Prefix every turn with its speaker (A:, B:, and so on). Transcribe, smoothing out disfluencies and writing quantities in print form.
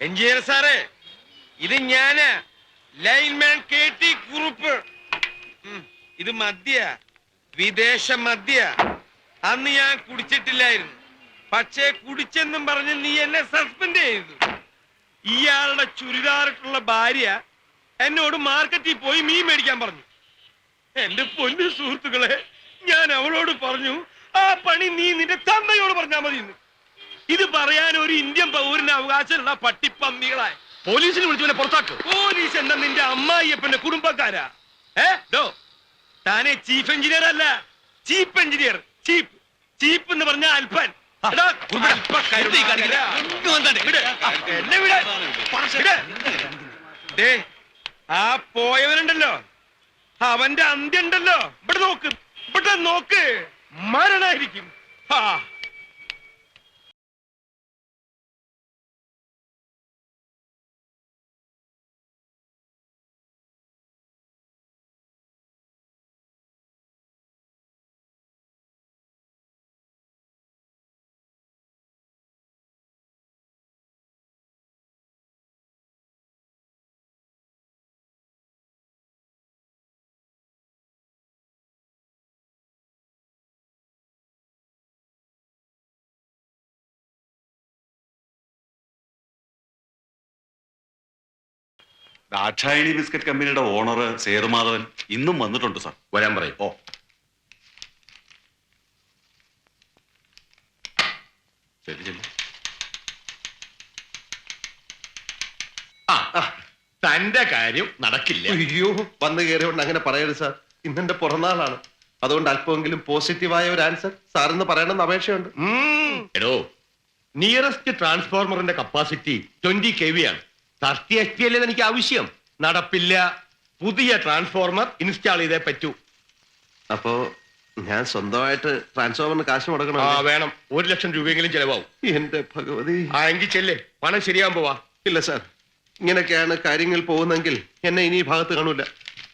A: Engineer സാറേ, ഇത് ഞാന് ലൈൻമാൻ KT കുറുപ്പ്. ഇത് മദ്യ, വിദേശ മദ്യ. അന്ന് ഞാൻ കുടിച്ചിട്ടില്ലായിരുന്നു. പക്ഷേ കുടിച്ചെന്നും പറഞ്ഞ് നീ എന്നെ സസ്പെൻഡ് ചെയ്തു. ഇയാളുടെ ചുരിദാറിട്ടുള്ള ഭാര്യ എന്നോട് മാർക്കറ്റിൽ പോയി മീൻ മേടിക്കാൻ പറഞ്ഞു. എന്റെ പൊന്നു സുഹൃത്തുക്കളെ, ഞാൻ അവളോട് പറഞ്ഞു, ആ പണി നീ നിന്റെ തന്തയോട് പറഞ്ഞാൽ മതി. ഇത് പറയാൻ ഒരു ഇന്ത്യൻ പൗരന് അവകാശമുള്ള പട്ടിപ്പന്നികളായി
B: പോലീസിനെ വിളിച്ചു പുറത്താക്കും.
A: പോലീസ് എന്താ നിന്റെ അമ്മായിയപ്പന്റെ കുടുംബക്കാരാ? താനെ ചീഫ് എഞ്ചിനീയർ അല്ല, ചീഫ് എഞ്ചിനീയർ. ചീപ്പ് ചീപ്പ് എന്ന് പറഞ്ഞ അൽപ്പൻ. ആ പോയവനുണ്ടല്ലോ, അവന്റെ അന്ത്യം ഉണ്ടല്ലോ. ഇവിടെ നോക്ക്, ഇവിടെ നോക്ക്, മരണായിരിക്കും.
C: ദാക്ഷായണി ബിസ്ക്കറ്റ് കമ്പനിയുടെ ഓണർ സേതുമാധവൻ ഇന്നും വന്നിട്ടുണ്ട് സാർ.
B: വരാൻ പറയും.
C: ഓ, ശരി ശരി.
B: തന്റെ കാര്യം നടക്കില്ല.
D: അയ്യോ, വന്നു കയറിയോണ്ട് അങ്ങനെ പറയരുത് സാർ. ഇന്നെന്റെ പിറന്നാളാണ്. അതുകൊണ്ട് അല്പമെങ്കിലും പോസിറ്റീവായ ഒരു ആൻസർ സാറിന്ന് പറയണമെന്ന് അപേക്ഷയുണ്ട്.
B: എടോ, നിയറസ്റ്റ് ട്രാൻസ്ഫോർമറിന്റെ കപ്പാസിറ്റി 20 kV ആണ്. 30 HP അല്ലേ എനിക്ക് ആവശ്യം. നടപ്പില്ല. പുതിയ ട്രാൻസ്ഫോർമർ ഇൻസ്റ്റാൾ ചെയ്തേ പറ്റൂ.
D: അപ്പോ ഞാൻ സ്വന്തമായിട്ട് ട്രാൻസ്ഫോമറിന് കാശ് മുടക്കണം?
B: വേണം. 1 ലക്ഷം രൂപയെങ്കിലും ചെലവാവും.
D: എന്റെ ഭഗവതി.
B: എങ്കിൽ ചെല്ലേ, പണം ശരിയാകുമ്പോ വാ.
D: ഇല്ല സാർ, ഇങ്ങനെയൊക്കെയാണ് കാര്യങ്ങൾ പോകുന്നെങ്കിൽ എന്നെ ഇനി ഈ ഭാഗത്ത് കാണൂല.